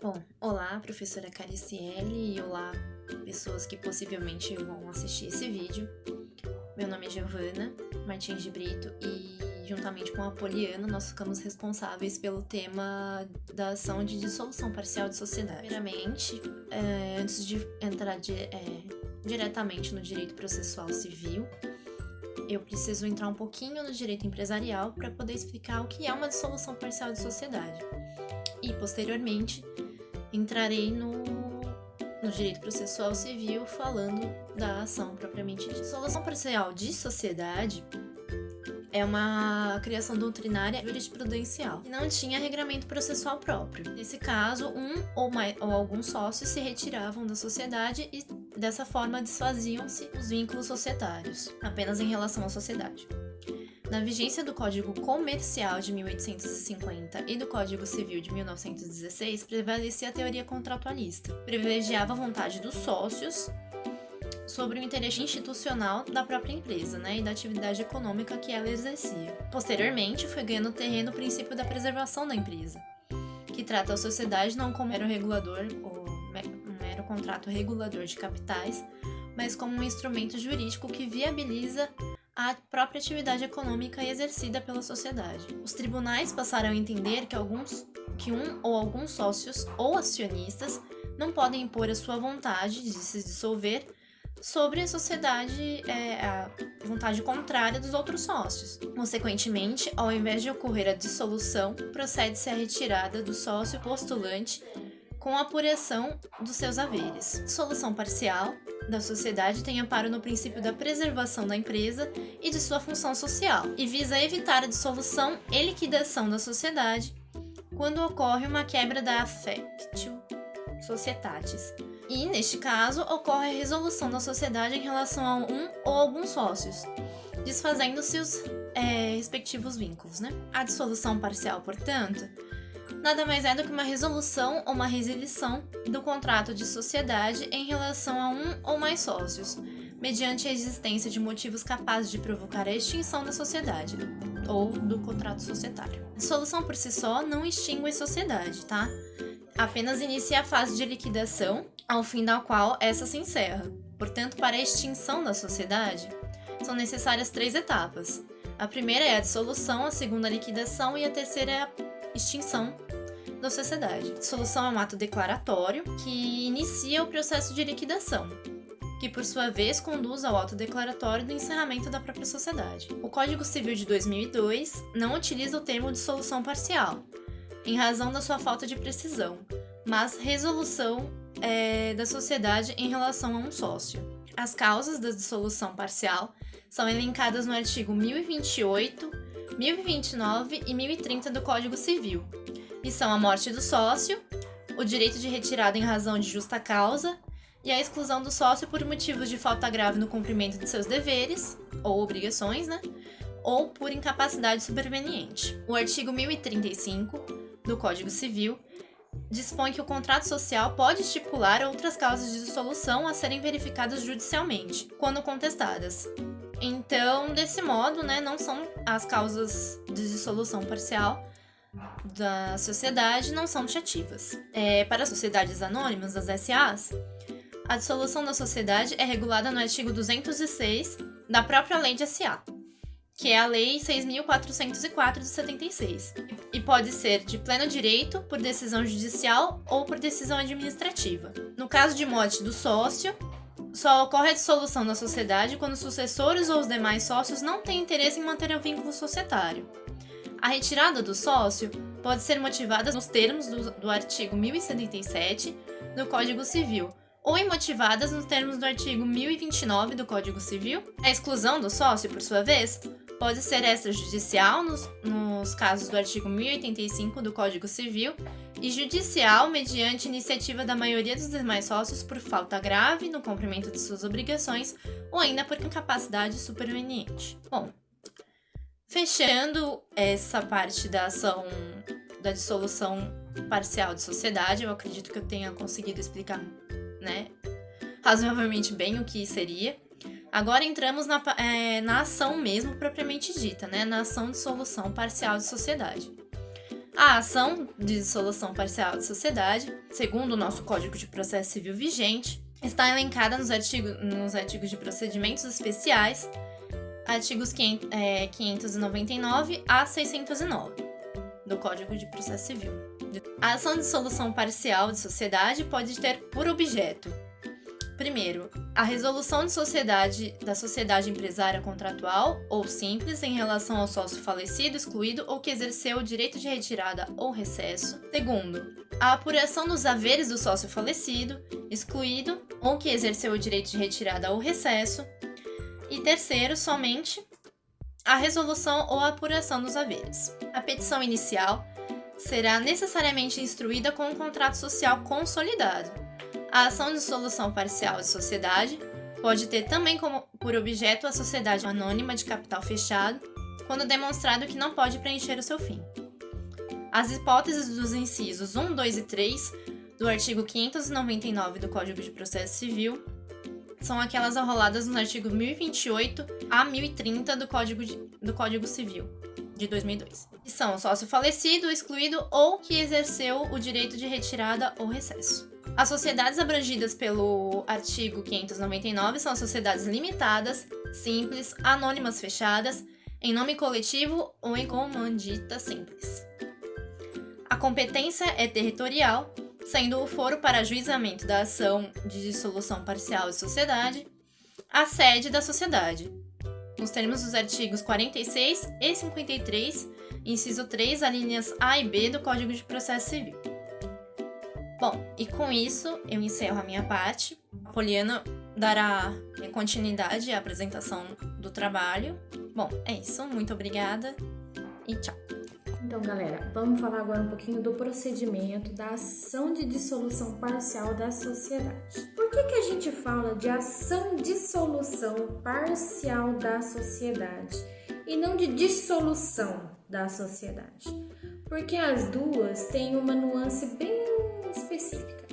Bom, olá, professora Cariciele, e olá, pessoas que possivelmente vão assistir esse vídeo. Meu nome é Giovana Martins de Brito e, juntamente com a Poliana, nós ficamos responsáveis pelo tema da ação de dissolução parcial de sociedade. Primeiramente, antes de entrar diretamente no direito processual civil, eu preciso entrar um pouquinho no direito empresarial para poder explicar o que é uma dissolução parcial de sociedade. E, posteriormente, entrarei no direito processual civil falando da ação propriamente dita. Dissolução parcial de sociedade é uma criação doutrinária jurisprudencial que não tinha regramento processual próprio. Nesse caso, um ou alguns sócios se retiravam da sociedade e, dessa forma, desfaziam-se os vínculos societários, apenas em relação à sociedade. Na vigência do Código Comercial de 1850 e do Código Civil de 1916, prevalecia a teoria contratualista. Privilegiava a vontade dos sócios sobre o interesse institucional da própria empresa, e da atividade econômica que ela exercia. Posteriormente, foi ganhando terreno o princípio da preservação da empresa, que trata a sociedade não como mero regulador ou um mero contrato regulador de capitais, mas como um instrumento jurídico que viabiliza a própria atividade econômica exercida pela sociedade. Os tribunais passaram a entender que um ou alguns sócios ou acionistas não podem impor a sua vontade de se dissolver sobre a sociedade, a vontade contrária dos outros sócios. Consequentemente, ao invés de ocorrer a dissolução, procede-se à retirada do sócio postulante com a apuração dos seus haveres. Dissolução parcial da sociedade tem amparo no princípio da preservação da empresa e de sua função social, e visa evitar a dissolução e liquidação da sociedade quando ocorre uma quebra da affectio societatis. E, neste caso, ocorre a resolução da sociedade em relação a um ou alguns sócios, desfazendo-se os respectivos vínculos. A dissolução parcial, portanto, nada mais é do que uma resolução ou uma resilição do contrato de sociedade em relação a um ou mais sócios, mediante a existência de motivos capazes de provocar a extinção da sociedade ou do contrato societário. A dissolução por si só não extingue a sociedade, Apenas inicia a fase de liquidação, ao fim da qual essa se encerra. Portanto, para a extinção da sociedade, são necessárias 3 etapas. A primeira é a dissolução, a segunda a liquidação e a terceira é a extinção da sociedade. A dissolução é um ato declaratório que inicia o processo de liquidação, que por sua vez conduz ao ato declaratório do encerramento da própria sociedade. O Código Civil de 2002 não utiliza o termo dissolução parcial, em razão da sua falta de precisão, mas resolução da sociedade em relação a um sócio. As causas da dissolução parcial são elencadas no artigo 1028, 1029 e 1030 do Código Civil, e são a morte do sócio, o direito de retirada em razão de justa causa e a exclusão do sócio por motivos de falta grave no cumprimento de seus deveres ou obrigações, ou por incapacidade superveniente. O artigo 1035 do Código Civil dispõe que o contrato social pode estipular outras causas de dissolução a serem verificadas judicialmente, quando contestadas. Então, desse modo, não são as causas de dissolução parcial da sociedade não são taxativas. Para as sociedades anônimas, as SAs, a dissolução da sociedade é regulada no artigo 206 da própria Lei de SA, que é a Lei 6.404 de 76, e pode ser de pleno direito, por decisão judicial ou por decisão administrativa. No caso de morte do sócio, só ocorre a dissolução da sociedade quando os sucessores ou os demais sócios não têm interesse em manter o vínculo societário. A retirada do sócio pode ser motivada nos termos do artigo 1077 do Código Civil, ou imotivadas nos termos do artigo 1029 do Código Civil. A exclusão do sócio, por sua vez, pode ser extrajudicial nos casos do artigo 1085 do Código Civil e judicial mediante iniciativa da maioria dos demais sócios por falta grave no cumprimento de suas obrigações ou ainda por incapacidade superveniente. Bom, fechando essa parte da ação da dissolução parcial de sociedade, eu acredito que eu tenha conseguido explicar razoavelmente bem o que seria. Agora entramos na ação mesmo propriamente dita, na ação de dissolução parcial de sociedade. A ação de dissolução parcial de sociedade, segundo o nosso Código de Processo Civil vigente, está elencada nos artigos de procedimentos especiais, artigos 599 a 609 do Código de Processo Civil. A ação de dissolução parcial de sociedade pode ter por objeto: primeiro, a resolução de sociedade da sociedade empresária contratual ou simples em relação ao sócio falecido, excluído ou que exerceu o direito de retirada ou recesso. Segundo, a apuração dos haveres do sócio falecido, excluído ou que exerceu o direito de retirada ou recesso. E terceiro, somente a resolução ou apuração dos haveres. A petição inicial será necessariamente instruída com um contrato social consolidado. A ação de dissolução parcial de sociedade pode ter também por objeto a sociedade anônima de capital fechado, quando demonstrado que não pode preencher o seu fim. As hipóteses dos incisos 1, 2 e 3 do artigo 599 do Código de Processo Civil são aquelas arroladas no artigo 1028 a 1030 do Código Civil de 2002, que são o sócio falecido, excluído ou que exerceu o direito de retirada ou recesso. As sociedades abrangidas pelo artigo 599 são sociedades limitadas, simples, anônimas fechadas, em nome coletivo ou em comandita simples. A competência é territorial, sendo o foro para ajuizamento da ação de dissolução parcial de sociedade a sede da sociedade, nos termos dos artigos 46 e 53, inciso 3, alíneas A e B do Código de Processo Civil. Bom, e com isso eu encerro a minha parte. A Poliana dará continuidade à apresentação do trabalho. Bom, é isso. Muito obrigada e tchau. Então, galera, vamos falar agora um pouquinho do procedimento da ação de dissolução parcial da sociedade. Por que a gente fala de ação de dissolução parcial da sociedade e não de dissolução da sociedade? Porque as duas têm uma nuance bem específica.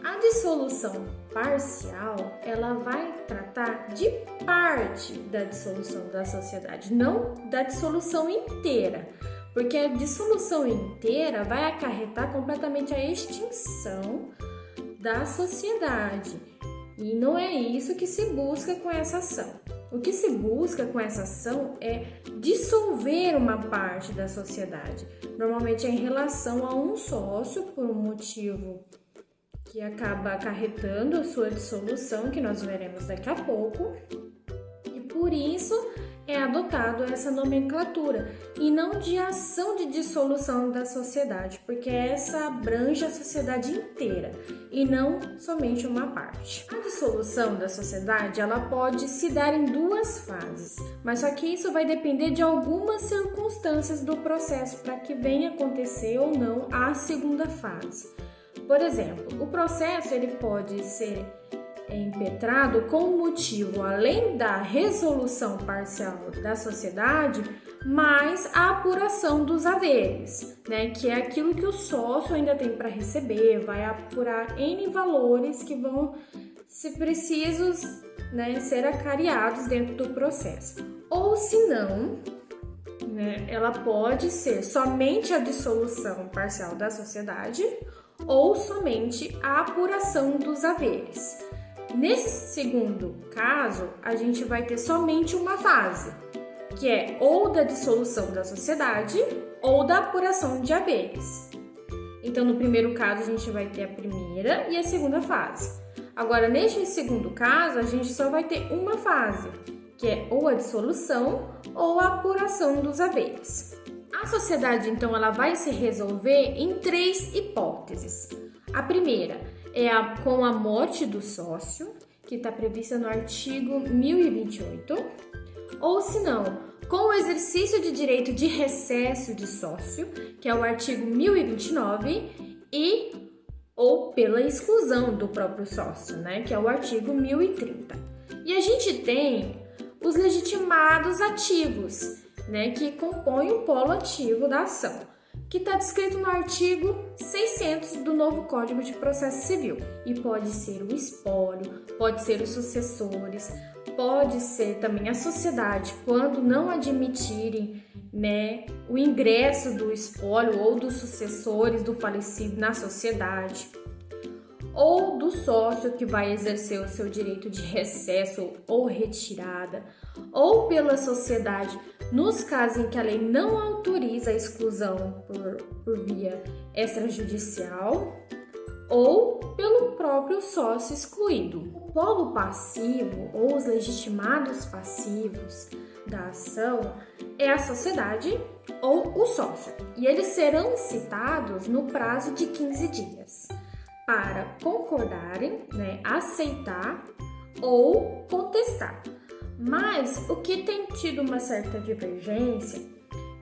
A dissolução parcial, ela vai tratar de parte da dissolução da sociedade, não da dissolução inteira. Porque a dissolução inteira vai acarretar completamente a extinção da sociedade. E não é isso que se busca com essa ação. O que se busca com essa ação é dissolver uma parte da sociedade. Normalmente é em relação a um sócio, por um motivo que acaba acarretando a sua dissolução, que nós veremos daqui a pouco. E por isso é adotado essa nomenclatura, e não de ação de dissolução da sociedade, porque essa abrange a sociedade inteira, e não somente uma parte. A dissolução da sociedade, ela pode se dar em duas fases, mas só que isso vai depender de algumas circunstâncias do processo para que venha acontecer ou não a segunda fase. Por exemplo, o processo ele pode ser impetrado com motivo além da resolução parcial da sociedade, mais a apuração dos haveres, né? Que é aquilo que o sócio ainda tem para receber, vai apurar N valores que vão, se precisos, né, ser acareados dentro do processo. Ou se não, né, ela pode ser somente a dissolução parcial da sociedade ou somente a apuração dos haveres. Nesse segundo caso, a gente vai ter somente uma fase, que é ou da dissolução da sociedade ou da apuração de haveres. Então, no primeiro caso, a gente vai ter a primeira e a segunda fase. Agora, neste segundo caso, a gente só vai ter uma fase, que é ou a dissolução ou a apuração dos haveres. A sociedade, então, ela vai se resolver em três hipóteses. A primeira é com a morte do sócio, que está prevista no artigo 1028, ou se não, com o exercício de direito de recesso de sócio, que é o artigo 1029, ou pela exclusão do próprio sócio, né, que é o artigo 1030. E a gente tem os legitimados ativos, né, que compõem o polo ativo da ação, que está descrito no artigo 600 do novo Código de Processo Civil. E pode ser o espólio, pode ser os sucessores, pode ser também a sociedade, quando não admitirem, né, o ingresso do espólio ou dos sucessores do falecido na sociedade, ou do sócio que vai exercer o seu direito de recesso ou retirada, ou pela sociedade, nos casos em que a lei não autoriza a exclusão por via extrajudicial, ou pelo próprio sócio excluído. O polo passivo ou os legitimados passivos da ação é a sociedade ou o sócio, e eles serão citados no prazo de 15 dias para concordarem, né, aceitar ou contestar. Mas o que tem tido uma certa divergência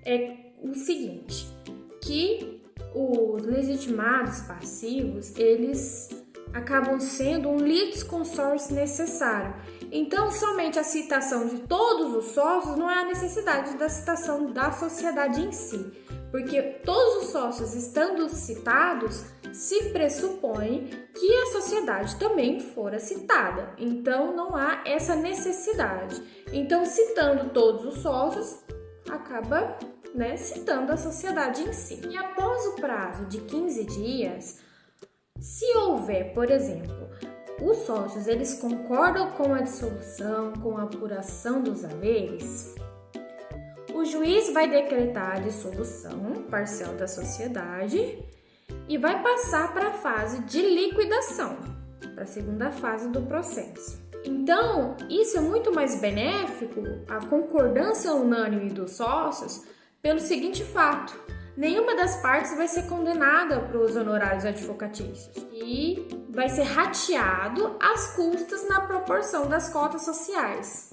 é o seguinte, que os legitimados passivos, eles acabam sendo um litisconsórcio necessário. Então, somente a citação de todos os sócios não é a necessidade da citação da sociedade em si, porque todos os sócios estando citados, se pressupõe que a sociedade também fora citada. Então, não há essa necessidade. Então, citando todos os sócios, acaba, né, citando a sociedade em si. E após o prazo de 15 dias, se houver, por exemplo, os sócios eles concordam com a dissolução, com a apuração dos haveres, o juiz vai decretar a dissolução parcial da sociedade e vai passar para a fase de liquidação, para a segunda fase do processo. Então, isso é muito mais benéfico, a concordância unânime dos sócios, pelo seguinte fato: nenhuma das partes vai ser condenada para os honorários advocatícios e vai ser rateado às custas na proporção das cotas sociais.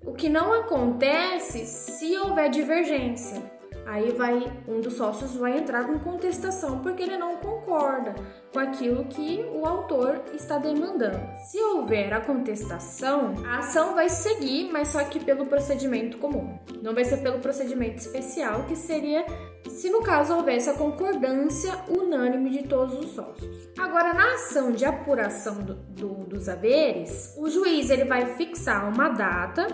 O que não acontece se houver divergência. Aí um dos sócios vai entrar com contestação porque ele não concorda com aquilo que o autor está demandando. Se houver a contestação, a ação vai seguir, mas só que pelo procedimento comum. Não vai ser pelo procedimento especial, que seria se no caso houvesse a concordância unânime de todos os sócios. Agora, na ação de apuração dos haveres, o juiz ele vai fixar uma data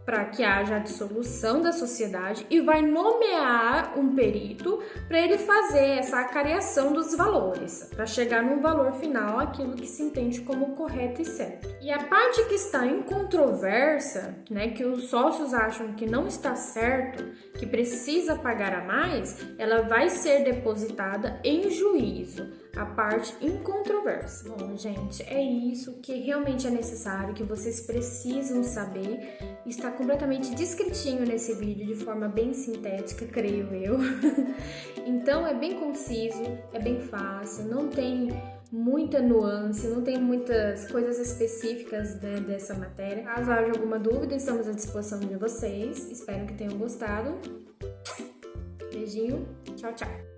para que haja a dissolução da sociedade e vai nomear um perito para ele fazer essa acariação dos valores, para chegar num valor final, aquilo que se entende como correto e certo. E a parte que está em controvérsia, né, que os sócios acham que não está certo, que precisa pagar a mais, ela vai ser depositada em juízo, a parte incontrovérsia. Bom, gente, é isso que realmente é necessário, que vocês precisam saber. Está completamente descritinho nesse vídeo, de forma bem sintética, creio eu. Então, é bem conciso, é bem fácil, não tem muita nuance, não tem muitas coisas específicas, né, dessa matéria. Caso haja alguma dúvida, estamos à disposição de vocês. Espero que tenham gostado. Beijinho, tchau, tchau.